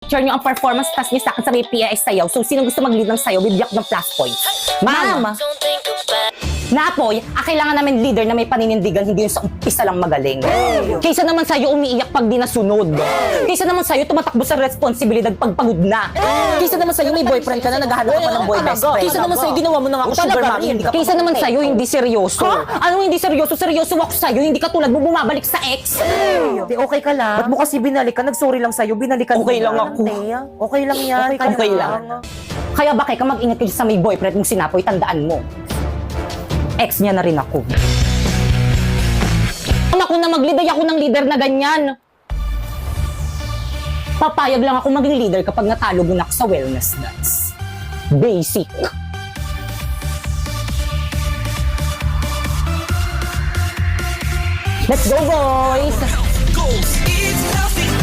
picture nyo ang performance task nyo sa akin sa may PIS sayaw. So, sino gusto mag-lead ng sayaw, bibigyan ko ng plus points. Ma'am! Napoy, kailangan namin leader na may paninindigan, hindi yung sa umpisa lang magaling. Kaysa naman sa'yo umiiyak pag di nasunod. Kaysa naman sa'yo tumatakbo sa responsibilidad pag pagod na. Kaysa naman sa'yo may boyfriend ka na, naghahanap ka pa ng boy best friend. Kaysa naman sa'yo ginawa mo na nga ako sugar mommy. Kaysa naman sa'yo hindi seryoso. Anong hindi seryoso? Seryoso ako sa'yo, hindi ka tulad mo bumabalik sa ex. Okay ka lang? Ba't mo kasi binalikan? Nag-sorry lang sa'yo, binalikan Okay lang ako. Okay lang yan. Okay lang. Kaya bakit ka mag-ingat kayo sa may boyfriend mong sinapoy, tandaan mo. Ex niya na rin ako. Ako na mag-lead, ay ako ng leader na ganyan. Papayag lang ako maging leader kapag natalo mo na ako sa wellness dance. Basic. Let's go, boys! It's nothing